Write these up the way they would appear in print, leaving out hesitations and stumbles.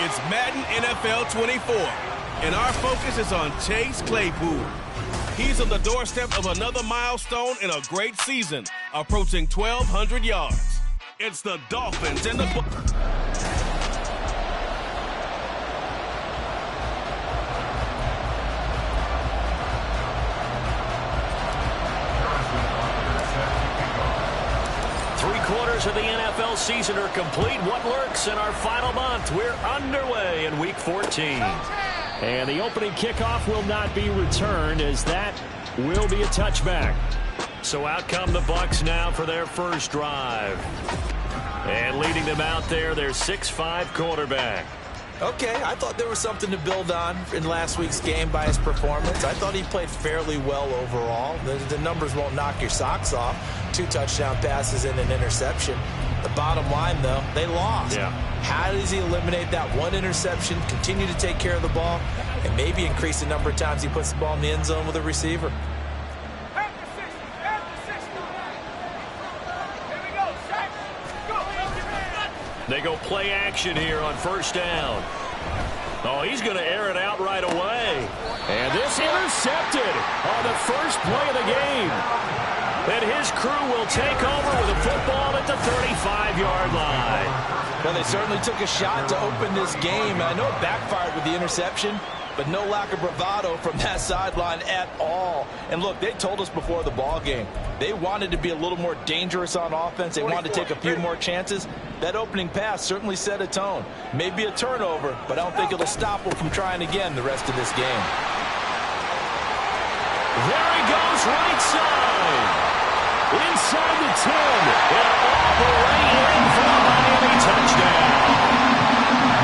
It's Madden NFL 24, and our focus is on Chase Claypool. He's on the doorstep of another milestone in a great season, approaching 1,200 yards. It's the Dolphins and the... 3/4 of the NFL season are complete. What lurks in our final month? We're underway in Week 14. And the opening kickoff will not be returned, as that will be a touchback. So out come the Bucs now for their first drive. And leading them out there, their 6'5" quarterback. Okay, I thought there was something to build on in last week's game by his performance. I thought he played fairly well overall. The numbers won't knock your socks off. 2 touchdown passes and an interception. The bottom line, though, they lost. Yeah. How does he eliminate that one interception, continue to take care of the ball, and maybe increase the number of times he puts the ball in the end zone with a receiver? They go play action here on first down. Oh, he's going to air it out right away. And this intercepted on the first play of the game. And his crew will take over with a football at the 35-yard line. Well, they certainly took a shot to open this game. I know it backfired with the interception, but no lack of bravado from that sideline at all. And look, they told us before the ball game, they wanted to be a little more dangerous on offense. They wanted to take a few more chances. That opening pass certainly set a tone. Maybe a turnover, but I don't think it'll stop them from trying again the rest of this game. There he goes, right side. Inside the 10. And all the way in for a Miami touchdown.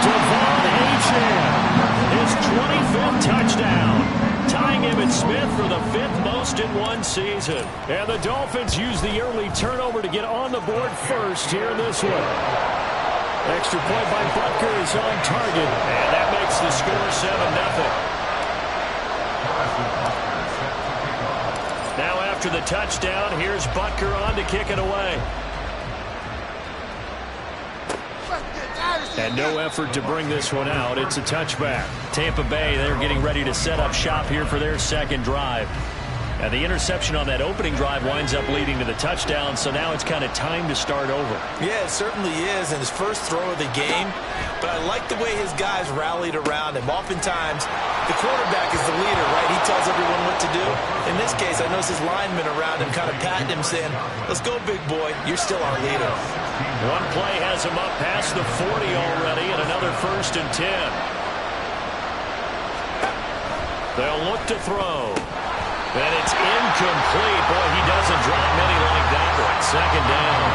Devon Achane, his 25th touchdown, tying Emmitt Smith for the 5th most in one season. And the Dolphins use the early turnover to get on the board first here in this one. Extra point by Butker is on target, and that makes the score 7-0. Now after the touchdown, here's Butker on to kick it away. And no effort to bring this one out. It's a touchback. Tampa Bay, they're getting ready to set up shop here for their second drive. And the interception on that opening drive winds up leading to the touchdown, so now it's kind of time to start over. Yeah, it certainly is, and his first throw of the game. But I like the way his guys rallied around him. Oftentimes, the quarterback is the leader, right? He tells everyone what to do. In this case, I noticed his linemen around him kind of patting him, saying, "Let's go, big boy. You're still our leader." One play has him up past the 40 already, and another 1st and 10. They'll look to throw. And it's incomplete. Boy, he doesn't drop many like that one. 2nd down.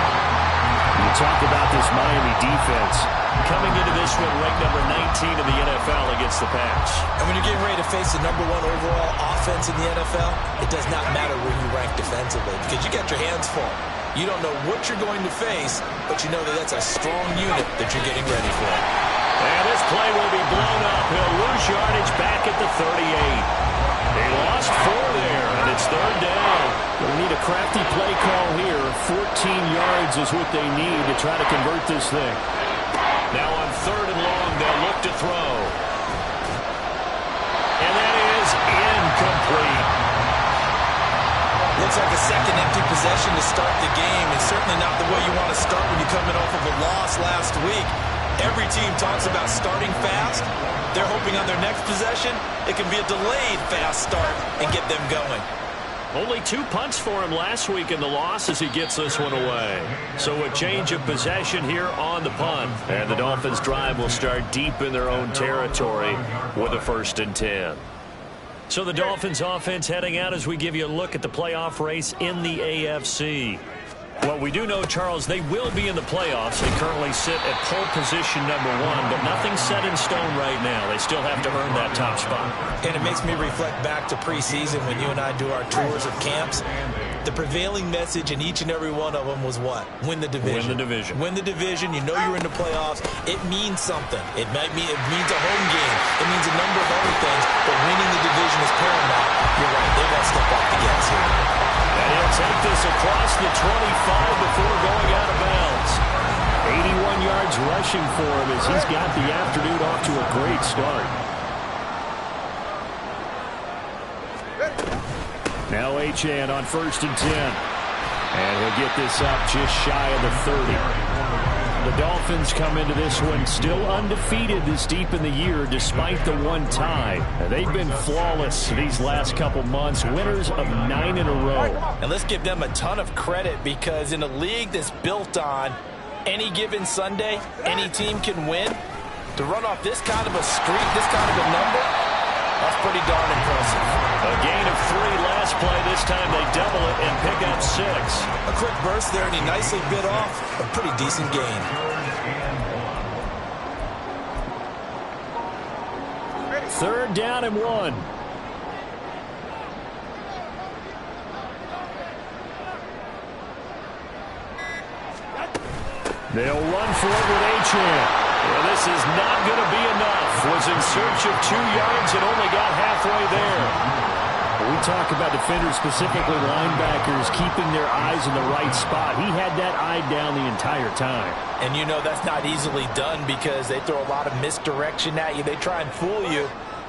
You talk about this Miami defense. Coming into this one, ranked number 19 in the NFL against the pass. And when you're getting ready to face the number 1 overall offense in the NFL, it does not matter where you rank defensively because you got your hands full. You don't know what you're going to face, but you know that that's a strong unit that you're getting ready for. And this play will be blown up. He'll lose yardage back at the 38. They lost 4 there, and it's 3rd down. They'll need a crafty play call here. 14 yards is what they need to try to convert this thing. Now on 3rd and long, they'll look to throw. And that is incomplete. Looks like a second empty possession to start the game. It's certainly not the way you want to start when you're coming off of a loss last week. Every team talks about starting fast. They're hoping on their next possession, it can be a delayed fast start and get them going. Only 2 punts for him last week in the loss as he gets this one away. So a change of possession here on the punt. And the Dolphins' drive will start deep in their own territory with a 1st and 10. So the Dolphins' offense heading out as we give you a look at the playoff race in the AFC. Well, we do know, Charles, they will be in the playoffs. They currently sit at pole position number 1, but nothing's set in stone right now. They still have to earn that top spot. And it makes me reflect back to preseason when you and I do our tours of camps. The prevailing message in each and every one of them was what? Win the division. Win the division. Win the division. You know you're in the playoffs. It means something. It means a home game. It means a number of other things, but winning the division is paramount. You're right. They got to step off the gas here. And he'll take this across the 25 before going out of bounds. 81 yards rushing for him as he's got the afternoon off to a great start. Now Achane on 1st and 10. And he'll get this up just shy of the 30. The Dolphins come into this one still undefeated this deep in the year despite the one tie. They've been flawless these last couple months, winners of 9 in a row. And let's give them a ton of credit because in a league that's built on any given Sunday, any team can win. To run off this kind of a streak, this kind of a number, that's pretty darn impressive. A gain of 3 last play. This time they double it and pick up 6. A quick burst there, and he nicely bit off a pretty decent gain. Third down and 1. They'll run for it with Achane. Well, this is not going to be enough. Was in search of 2 yards and only got halfway there. We talk about defenders, specifically linebackers, keeping their eyes in the right spot. He had that eye down the entire time. And you know that's not easily done because they throw a lot of misdirection at you. They try and fool you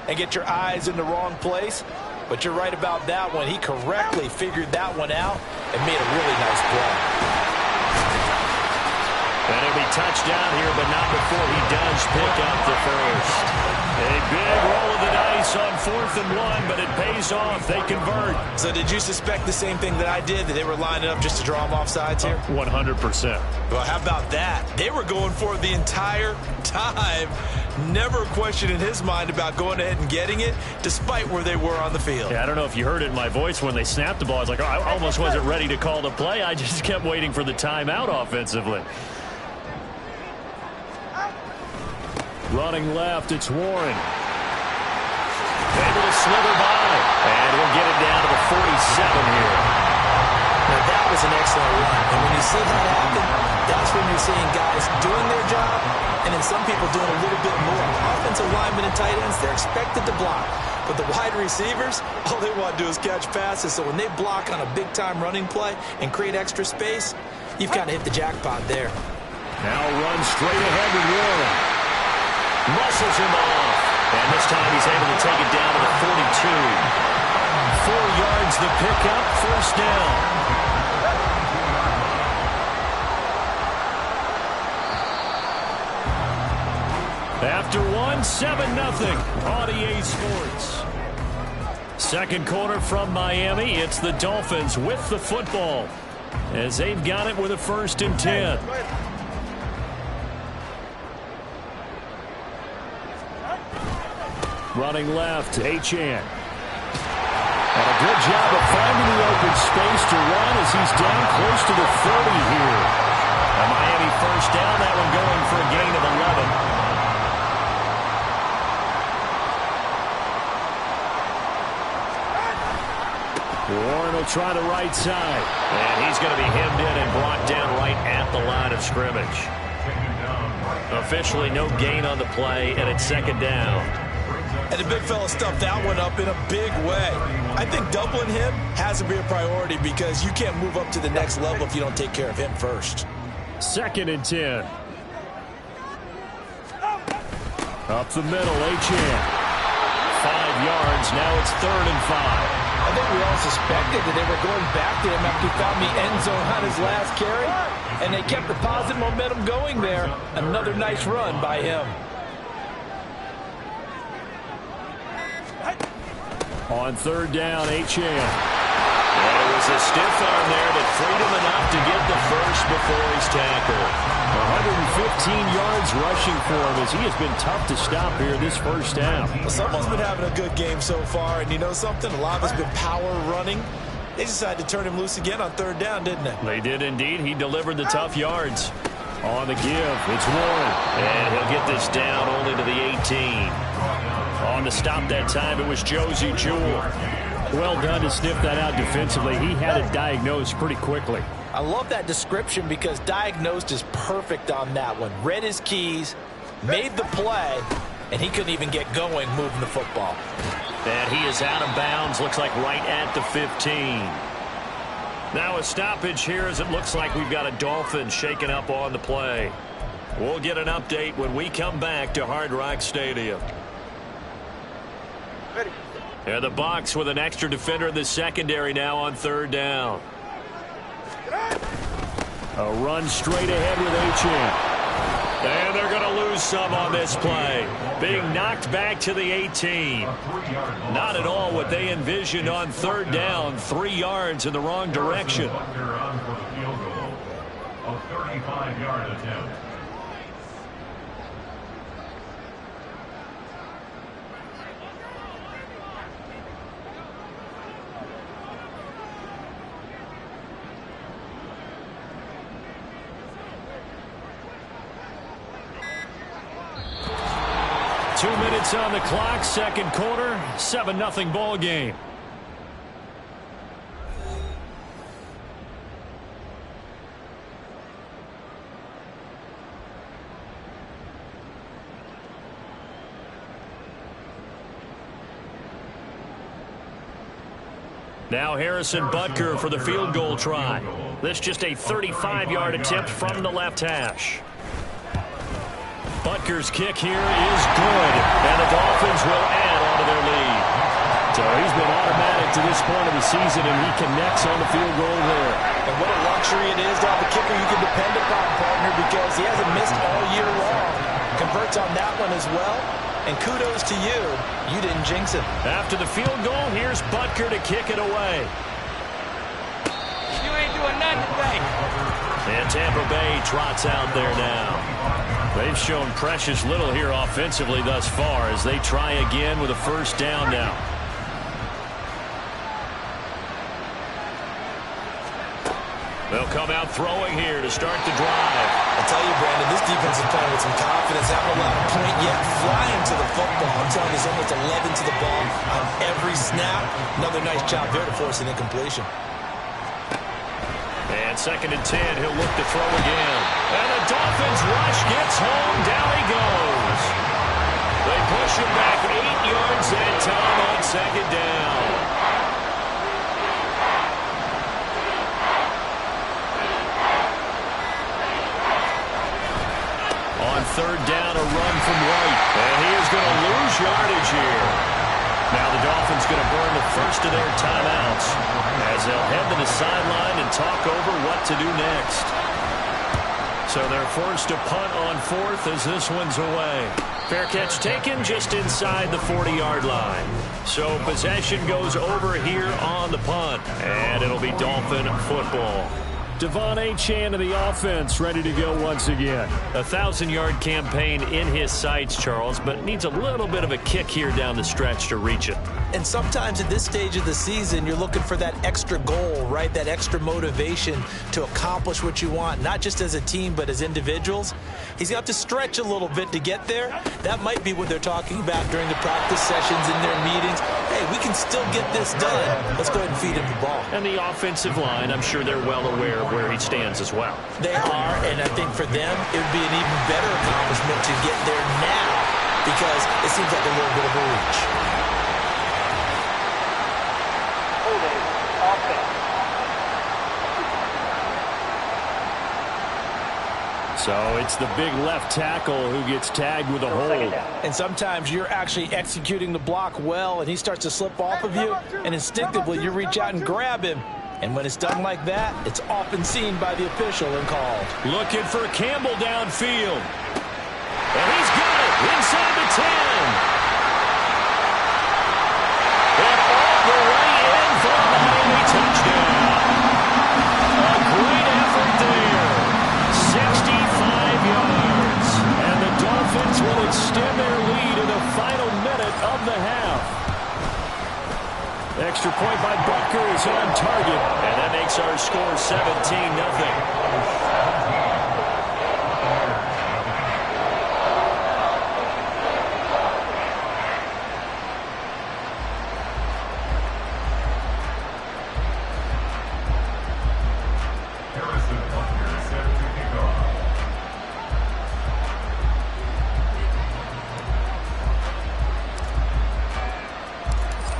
and get your eyes in the wrong place. But you're right about that one. He correctly figured that one out and made a really nice play. And he'll be touchdown here, but not before he does pick up the first. A big roll of the dice on 4th and 1, but it pays off. They convert. So did you suspect the same thing that I did, that they were lining up just to draw them off sides here? 100%. Well, how about that? They were going for it the entire time. Never a question in his mind about going ahead and getting it, despite where they were on the field. Yeah, I don't know if you heard it in my voice when they snapped the ball. I was like, oh, I almost wasn't ready to call the play. I just kept waiting for the timeout offensively. Running left, it's Warren. Able to slither by. And he'll get it down to the 47 here. Now, that was an excellent run. And when you see that happen, that's when you're seeing guys doing their job and then some people doing a little bit more. Offensive linemen and tight ends, they're expected to block. But the wide receivers, all they want to do is catch passes. So when they block on a big-time running play and create extra space, you've kind of hit the jackpot there. Now run straight ahead with Warren. Muscles him off. And this time he's able to take it down to the 42. 4 yards the pickup, first down. After one, 7-0 on EA Sports. Second quarter from Miami. It's the Dolphins with the football as they've got it with a 1st and 10. Running left, Achane. And a good job of finding the open space to run as he's down close to the 30 here. A Miami first down, that one going for a gain of 11. Warren will try the right side. And he's going to be hemmed in and brought down right at the line of scrimmage. Officially no gain on the play, and it's 2nd down. And the big fella stuffed that one up in a big way. I think doubling him has to be a priority because you can't move up to the next level if you don't take care of him first. 2nd and 10. Up the middle, Achane. 5 yards, now it's 3rd and 5. I think we all suspected that they were going back to him after he found the end zone on his last carry, and they kept the positive momentum going there. Another nice run by him. On 3rd down, Achane. And it was a stiff arm there that freed him enough to get the first before he's tackled. 115 yards rushing for him as he has been tough to stop here this first down. Well, someone's been having a good game so far, and you know something? A lot of it's been power running. They decided to turn him loose again on 3rd down, didn't they? They did indeed. He delivered the tough yards. On the give, it's Warren. And he'll get this down only to the 18. On the stop that time, it was Josie Jewell. Well done to sniff that out defensively. He had it diagnosed pretty quickly. I love that description because diagnosed is perfect on that one. Read his keys, made the play, and he couldn't even get going moving the football. And he is out of bounds, looks like right at the 15. Now a stoppage here as it looks like we've got a Dolphin shaken up on the play. We'll get an update when we come back to Hard Rock Stadium. Ready. And the Bucs with an extra defender in the secondary now on third down. A run straight ahead with Achane. And they're going to lose some on this play. Being knocked back to the 18. Not at all what they envisioned on third down. 3 yards in the wrong direction. A 35-yard attempt. Two minutes on the clock, second quarter, 7-0 ball game. Now Harrison Butker for the field goal try. This just a 35-yard attempt from the left hash. Butker's kick here is good, and the Dolphins will add on to their lead. So he's been automatic to this point of the season, and he connects on the field goal there. And what a luxury it is to have a kicker you can depend upon, partner, because he hasn't missed all year long. Converts on that one as well, and kudos to you. You didn't jinx it. After the field goal, here's Butker to kick it away. You ain't doing nothing today. And Tampa Bay trots out there now. They've shown precious little here offensively thus far as they try again with a first down now. They'll come out throwing here to start the drive. I tell you, Brandon, this defense is playing with some confidence. Haven't allowed a point yet. Flying to the football. I'm telling you, there's almost 11 to the ball on every snap. Another nice job there to force an incompletion. And 2nd and 10, he'll look to throw again. And the Dolphins rush gets home. Down he goes. They push him back 8 yards that time on 2nd down. On 3rd down, a run from White. And he is going to lose yardage here. Now the Dolphins going to burn the first of their timeouts as they'll head to the sideline and talk over what to do next. So they're forced to punt on 4th as this one's away. Fair catch taken just inside the 40-yard line. So possession goes over here on the punt, and it'll be Dolphin football. Devon Achane of the offense ready to go once again. A 1,000-yard campaign in his sights, Charles, but needs a little bit of a kick here down the stretch to reach it. And sometimes at this stage of the season, you're looking for that extra goal, right? That extra motivation to accomplish what you want, not just as a team, but as individuals. He's got to stretch a little bit to get there. That might be what they're talking about during the practice sessions in their meetings. Hey, we can still get this done. Let's go ahead and feed him the ball. And the offensive line, I'm sure they're well aware of where he stands as well. They are, and I think for them, it would be an even better accomplishment to get there now because it seems like a little bit of a reach. So it's the big left tackle who gets tagged with a hold. And sometimes you're actually executing the block well, and he starts to slip off of you, and instinctively you reach out and grab him. And when it's done like that, it's often seen by the official and called. Looking for Campbell downfield. And he's got it inside the 10. And all the way in for a Miami touchdown. A great effort there. 65 yards. And the Dolphins will extend their lead in the final minute of the half. Extra point by Butker is on target, and that makes our score 17-0.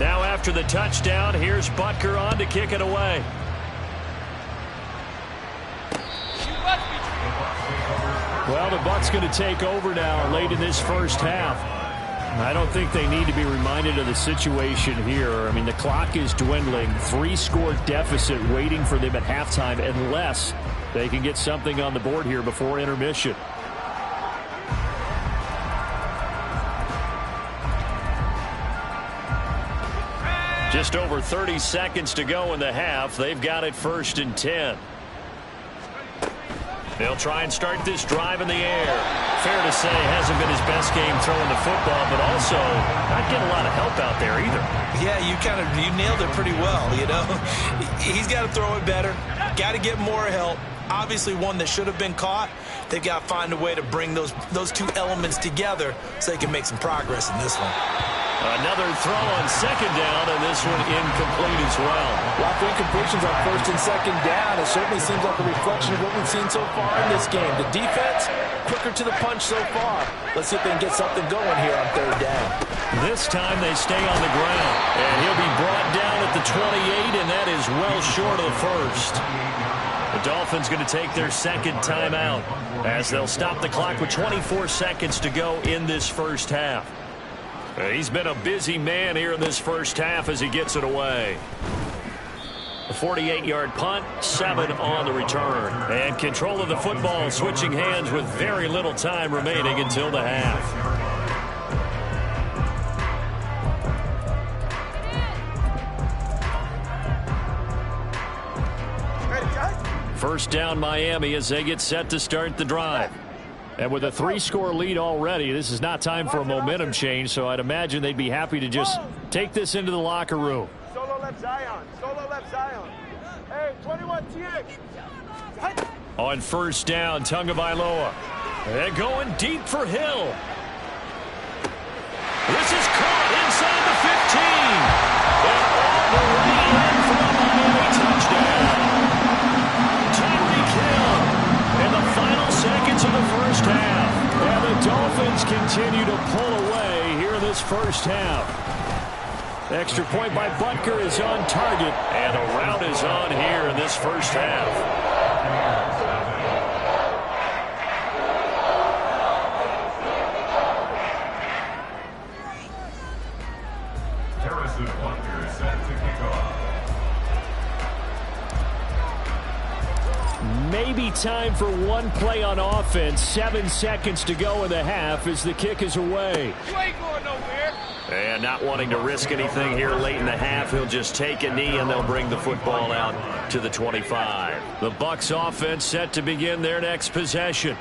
Now after the touchdown, here's Butker on to kick it away. Well, the Bucs going to take over now late in this first half. I don't think they need to be reminded of the situation here. I mean, the clock is dwindling. 3-score deficit waiting for them at halftime unless they can get something on the board here before intermission. Just over 30 seconds to go in the half. They've got it 1st and 10. They'll try and start this drive in the air. Fair to say, hasn't been his best game throwing the football, but also not getting a lot of help out there either. Yeah, you nailed it pretty well, you know. He's got to throw it better. Got to get more help. Obviously one that should have been caught. They've got to find a way to bring those two elements together so they can make some progress in this one. Another throw on 2nd down, and this one incomplete as well. Lots of incompletions on 1st and 2nd down. It certainly seems like a reflection of what we've seen so far in this game. The defense, quicker to the punch so far. Let's see if they can get something going here on 3rd down. This time they stay on the ground, and he'll be brought down at the 28, and that is well short of the 1st. The Dolphins going to take their 2nd timeout as they'll stop the clock with 24 seconds to go in this first half. He's been a busy man here in this first half as he gets it away. A 48-yard punt, 7 on the return. And control of the football switching hands with very little time remaining until the half. First down Miami as they get set to start the drive. And with a 3-score lead already, this is not time for a momentum change, so I'd imagine they'd be happy to just take this into the locker room. Solo left Zion. Solo left Zion. Hey, 21 TX. On 1st down, Tagovailoa. They're going deep for Hill. This is caught inside the 15. And all the way in for a Miami touchdown. Tyreek Hill in the final seconds of the first half. And the Dolphins continue to pull away here in this first half. Extra point by Butker is on target. And a rout is on here in this first half. Maybe time for one play on offense. 7 seconds to go in the half as the kick is away. You ain't going nowhere. And not wanting to risk anything here late in the half, he'll just take a knee and they'll bring the football out to the 25. The Bucs offense set to begin their next possession.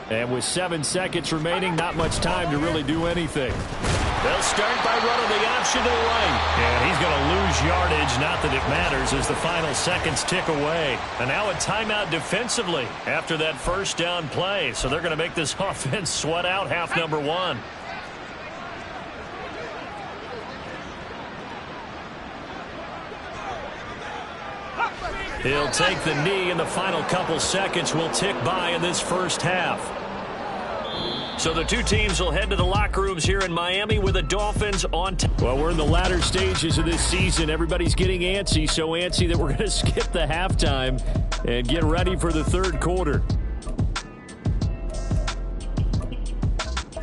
And with 7 seconds remaining, not much time to really do anything. They'll start by running the option to the right. And he's going to lose yardage, not that it matters, as the final seconds tick away. And now a timeout defensively after that first down play. So they're going to make this offense sweat out half number 1. He'll take the knee, and the final couple seconds will tick by in this first half. So the two teams will head to the locker rooms here in Miami with the Dolphins on top. Well, we're in the latter stages of this season. Everybody's getting antsy, so antsy that we're going to skip the halftime and get ready for the third quarter.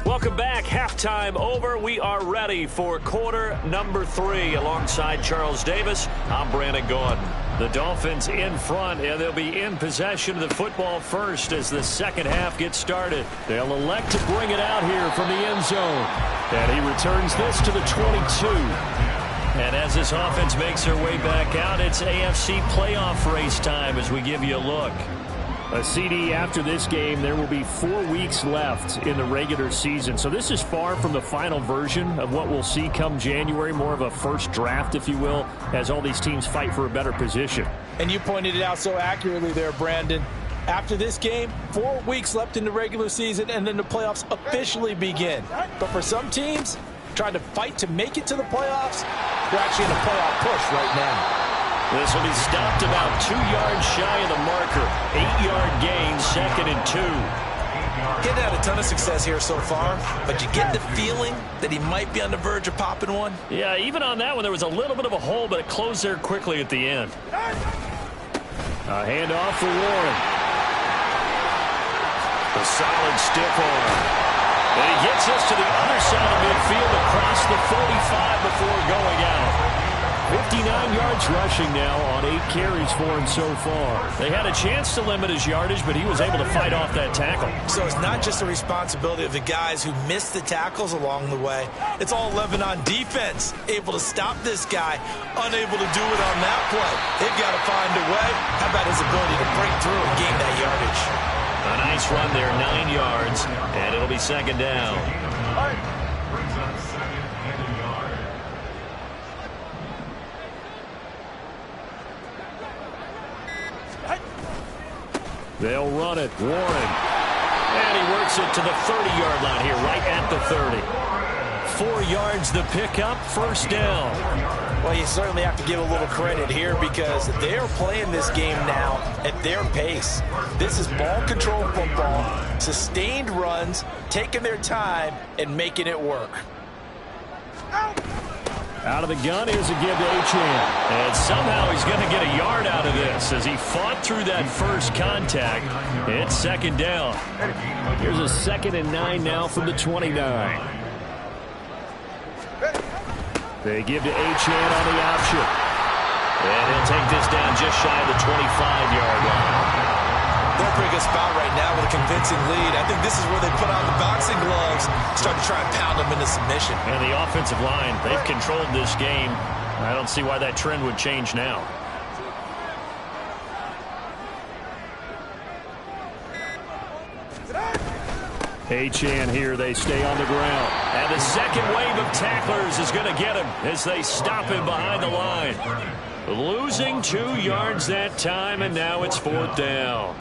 Welcome back. Halftime over. We are ready for quarter number 3. Alongside Charles Davis, I'm Brandon Gordon. The Dolphins in front, and they'll be in possession of the football first as the second half gets started. They'll elect to bring it out here from the end zone. And he returns this to the 22. And as this offense makes their way back out, it's AFC playoff race time as we give you a look. A CD after this game, there will be 4 weeks left in the regular season. So this is far from the final version of what we'll see come January, more of a first draft, if you will, as all these teams fight for a better position. And you pointed it out so accurately there, Brandon. After this game, 4 weeks left in the regular season, and then the playoffs officially begin. But for some teams, trying to fight to make it to the playoffs, they're actually in a playoff push right now. This will be stopped about 2 yards shy of the marker. 8-yard gain, 2nd and 2. Getting had a ton of success here so far, but you get the feeling that he might be on the verge of popping one. Yeah, even on that one, there was a little bit of a hole, but it closed there quickly at the end. A handoff for Warren. A solid stiff arm. And he gets us to the other side of midfield across the 45 before going out. 59 yards rushing now on 8 carries for him so far. They had a chance to limit his yardage, but he was able to fight off that tackle. So it's not just the responsibility of the guys who missed the tackles along the way. It's all 11 on defense, able to stop this guy, unable to do it on that play. They've got to find a way. How about his ability to break through and gain that yardage? A nice run there, 9 yards, and it'll be second down. Brings up second and a yard. They'll run it. Warren. And he works it to the 30-yard line here, right at the 30. 4 yards the pickup, first down. Well, you certainly have to give a little credit here because they're playing this game now at their pace. This is ball control football, sustained runs, taking their time, and making it work. Out of the gun, here's a give to Achane. And somehow he's going to get a yard out of this as he fought through that first contact. It's second down. Here's a 2nd and 9 now from the 29. They give to Achane on the option. And he'll take this down just shy of the 25-yard line. They're a pretty good spot right now with a convincing lead. I think this is where they put on the boxing gloves, start to try and pound them into submission. And the offensive line, they've controlled this game. I don't see why that trend would change now. Achane here, they stay on the ground. And the second wave of tacklers is going to get him as they stop him behind the line. Losing 2 yards that time, and now it's 4th down.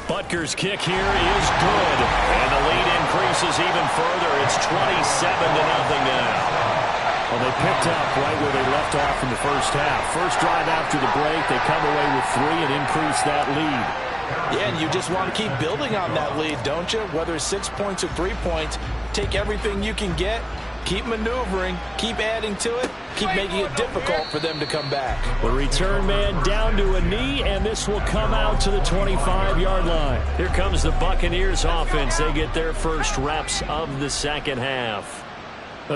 Butker's kick here is good. And the lead increases even further. It's 27-0 now. Well, they picked up right where they left off in the first half. First drive after the break, they come away with 3 and increase that lead. Yeah, and you just want to keep building on that lead, don't you? Whether it's 6 points or 3 points, take everything you can get, keep maneuvering, keep adding to it, keep making it difficult for them to come back. The return man down to a knee, and this will come out to the 25-yard line. Here comes the Buccaneers offense. They get their first reps of the second half.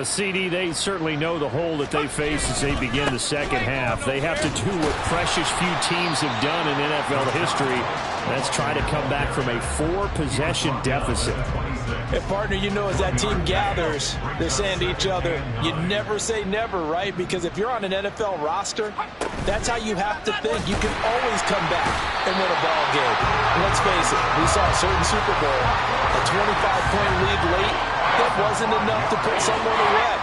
CD, they certainly know the hole that they face as they begin the second half. They have to do what precious few teams have done in NFL history. That's try to come back from a 4-possession deficit. Hey, partner, you know as that team gathers, they're saying to each other, you never say never, right? Because if you're on an NFL roster, that's how you have to think. You can always come back and win a ball game. And let's face it, we saw a certain Super Bowl, a 25-point lead late. That wasn't enough to put someone away.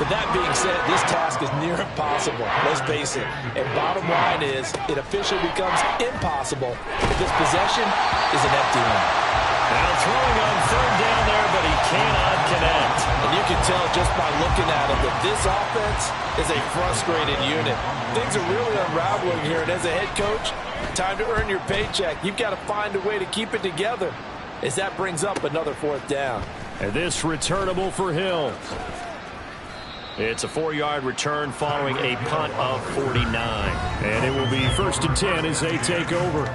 But that being said, this task is near impossible. Let's face it. And bottom line is, it officially becomes impossible if this possession is an empty one. Now throwing on 3rd down there, but he cannot connect. And you can tell just by looking at him that this offense is a frustrated unit. Things are really unraveling here. And as a head coach, time to earn your paycheck. You've got to find a way to keep it together as that brings up another 4th down. And this returnable for Hill. It's a 4-yard return following a punt of 49. And it will be 1st and 10 as they take over.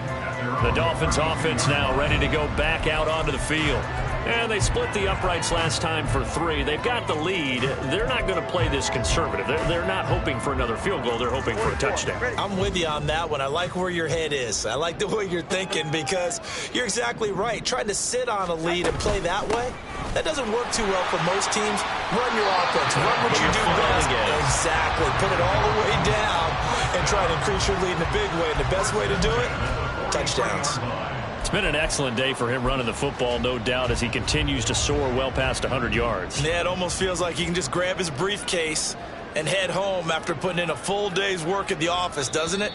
The Dolphins offense now ready to go back out onto the field. And they split the uprights last time for 3. They've got the lead. They're not going to play this conservative. They're not hoping for another field goal. They're hoping for a touchdown. I'm with you on that one. I like where your head is. I like the way you're thinking because you're exactly right. Trying to sit on a lead and play that way, that doesn't work too well for most teams. Run your offense. Run what you do best. Exactly. Put it all the way down and try to increase your lead in a big way. And the best way to do it, touchdowns. It's been an excellent day for him running the football, no doubt, as he continues to soar well past 100 yards. Yeah, it almost feels like he can just grab his briefcase and head home after putting in a full day's work at the office, doesn't it?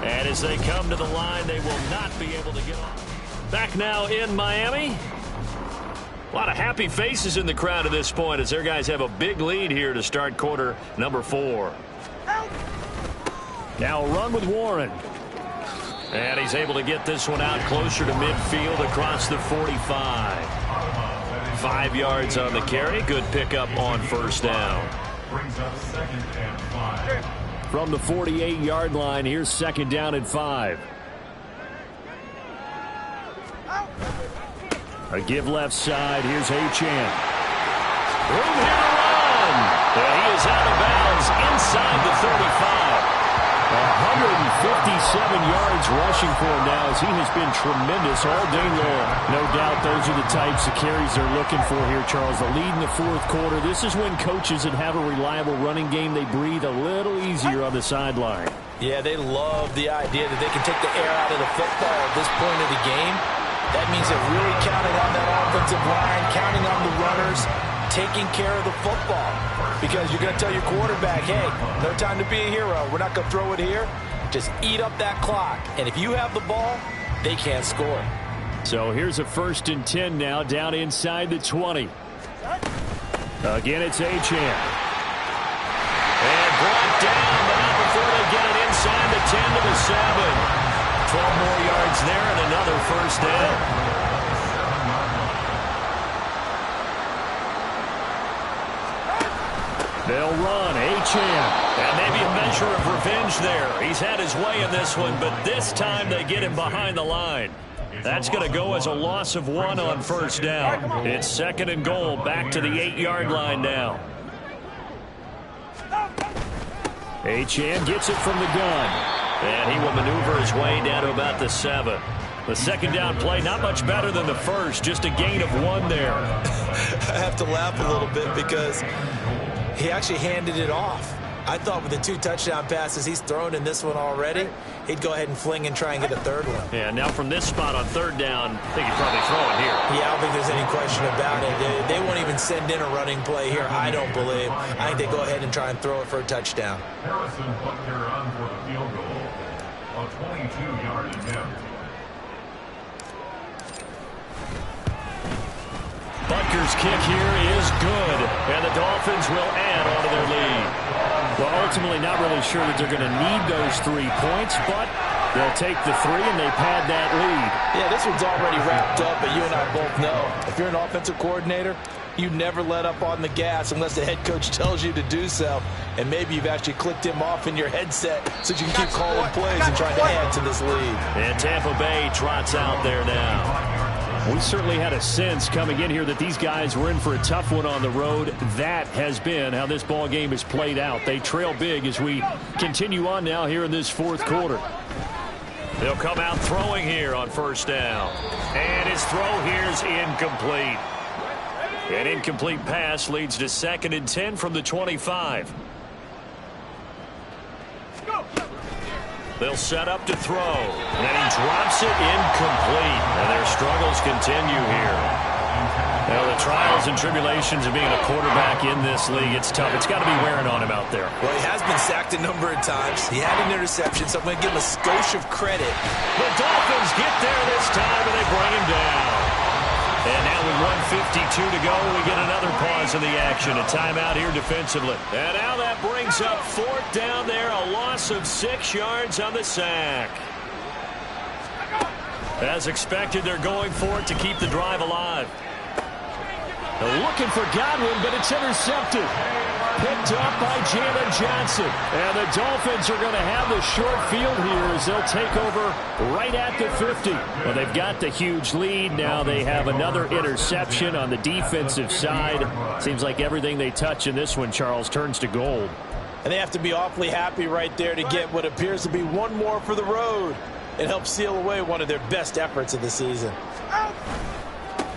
And as they come to the line, they will not be able to get off. Back now in Miami. A lot of happy faces in the crowd at this point as their guys have a big lead here to start quarter number 4. Now a run with Warren. And he's able to get this one out closer to midfield across the 45. 5 yards on the carry. Good pickup on 1st down. Brings up 2nd and 5. From the 48-yard line, here's 2nd down and 5. A give left side. Here's Achane. Room here to run. And he is out of bounds inside the 35. 157 yards rushing for him now as he has been tremendous all day long. No doubt those are the types of carries they're looking for here, Charles. The lead in the 4th quarter. This is when coaches that have a reliable running game, they breathe a little easier on the sideline. Yeah, they love the idea that they can take the air out of the football at this point of the game. That means they're really counting on that offensive line, counting on the runners, taking care of the football. Because you're going to tell your quarterback, hey, no time to be a hero. We're not going to throw it here. Just eat up that clock. And if you have the ball, they can't score. So here's a 1st and 10 now, down inside the 20. Again, it's Achane. And brought down, but not before they get it inside the 10 to the 7. 12 more yards there and another 1st down. They'll run, Achane. And maybe a measure of revenge there. He's had his way in this one, but this time they get him behind the line. That's going to go as a loss of 1 on 1st down. It's 2nd and goal, back to the 8-yard line now. Achane gets it from the gun. And he will maneuver his way down to about the 7. The 2nd down play, not much better than the first, just a gain of 1 there. I have to laugh a little bit because he actually handed it off. I thought with the 2 touchdown passes he's thrown in this one already, he'd go ahead and fling and try and get a 3rd one. Yeah, now from this spot on 3rd down, I think he'd probably throw it here. Yeah, I don't think there's any question about it. They won't even send in a running play here, I don't believe. I think they go ahead and try and throw it for a touchdown. Harrison Butker on for the field goal. A 22-yard attempt. Butker's kick here is good, and the Dolphins will add onto their lead. Well, ultimately not really sure that they're going to need those 3 points, but they'll take the 3 and they pad that lead. Yeah, this one's already wrapped up, but you and I both know if you're an offensive coordinator, you never let up on the gas unless the head coach tells you to do so. And maybe you've actually clicked him off in your headset so you can keep calling plays and trying to add to this lead. And Tampa Bay trots out there now. We certainly had a sense coming in here that these guys were in for a tough one on the road. That has been how this ball game has played out. They trail big as we continue on now here in this 4th quarter. They'll come out throwing here on 1st down. And his throw here is incomplete. An incomplete pass leads to 2nd and 10 from the 25. They'll set up to throw. And then he drops it incomplete. And their struggles continue here. Now, the trials and tribulations of being a quarterback in this league, it's tough. It's got to be wearing on him out there. Well, he has been sacked a number of times. He had an interception, so I'm going to give him a skosh of credit. The Dolphins get there this time, and they bring him down. And now with 1:52 to go, we get another pause in the action. A timeout here defensively. And now that brings up 4th down there. A loss of 6 yards on the sack. As expected, they're going for it to keep the drive alive. They're looking for Godwin, but it's intercepted. Picked up by Jalen Johnson. And the Dolphins are going to have the short field here as they'll take over right at the 50. Well, they've got the huge lead. Now they have another interception on the defensive side. Seems like everything they touch in this one, Charles, turns to gold. And they have to be awfully happy right there to get what appears to be one more for the road. It helps seal away one of their best efforts of the season.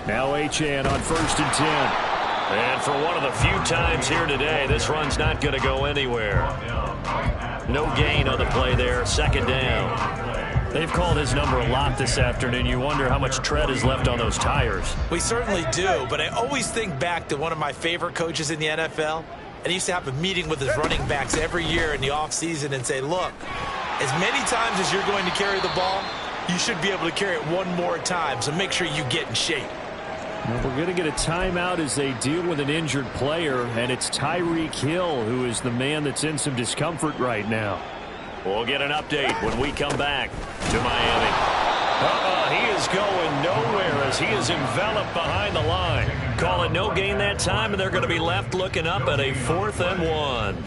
Now Achane on 1st and 10. And for one of the few times here today, this run's not going to go anywhere. No gain on the play there, 2nd down. They've called his number a lot this afternoon. You wonder how much tread is left on those tires. We certainly do, but I always think back to one of my favorite coaches in the NFL. And he used to have a meeting with his running backs every year in the offseason and say, look, as many times as you're going to carry the ball, you should be able to carry it one more time, so make sure you get in shape. Well, we're going to get a timeout as they deal with an injured player, and it's Tyreek Hill who is the man that's in some discomfort right now. We'll get an update when we come back to Miami. He is going nowhere as he is enveloped behind the line. Call it no gain that time, and they're going to be left looking up at a 4th and 1.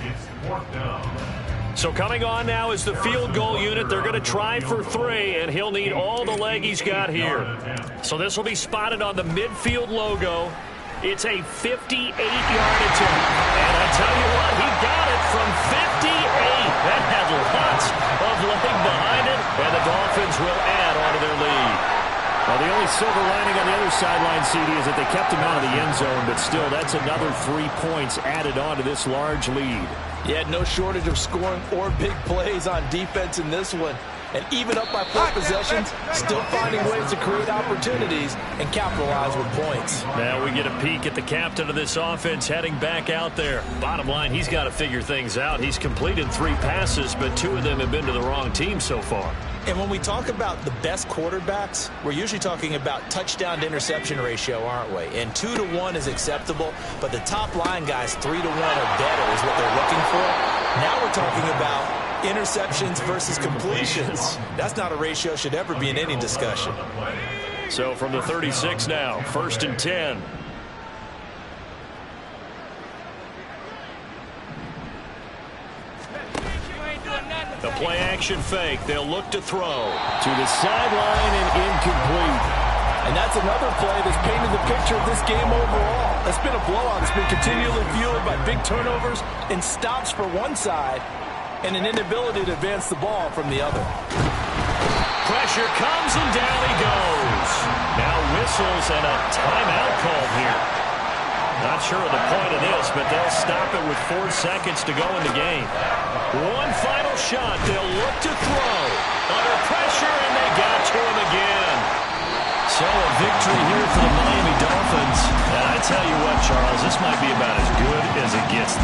So coming on now is the field goal unit. They're going to try for 3, and he'll need all the leg he's got here. So this will be spotted on the midfield logo. It's a 58-yard attempt. And I tell you what, he got it from 58. That had lots of leg behind it, and the Dolphins will add on to their lead. Well, the only silver lining on the other sideline, CD, is that they kept him out of the end zone, but still, that's another 3 points added on to this large lead. Yeah, no shortage of scoring or big plays on defense in this one. And even up by 4 possessions, still finding ways to create opportunities and capitalize with points. Now we get a peek at the captain of this offense heading back out there. Bottom line, he's got to figure things out. He's completed 3 passes, but 2 of them have been to the wrong team so far. And when we talk about the best quarterbacks, we're usually talking about touchdown to interception ratio, aren't we? And 2-to-1 is acceptable, but the top line guys 3-to-1 or better is what they're looking for. Now we're talking about interceptions versus completions. That's not a ratio should ever be in any discussion. So from the 36 now, 1st and 10. The play action fake. They'll look to throw. To the sideline and incomplete. And that's another play that's painted the picture of this game overall. It's been a blowout. It's been continually fueled by big turnovers and stops for one side and an inability to advance the ball from the other. Pressure comes and down he goes. Now whistles and a timeout called here. Not sure of the point of this, but they'll stop it with 4 seconds to go in the game. One final shot. They'll look to throw. Under pressure, and they got to him again. So a victory here for the Miami Dolphins. And I tell you what, Charles, this might be about as good as it gets.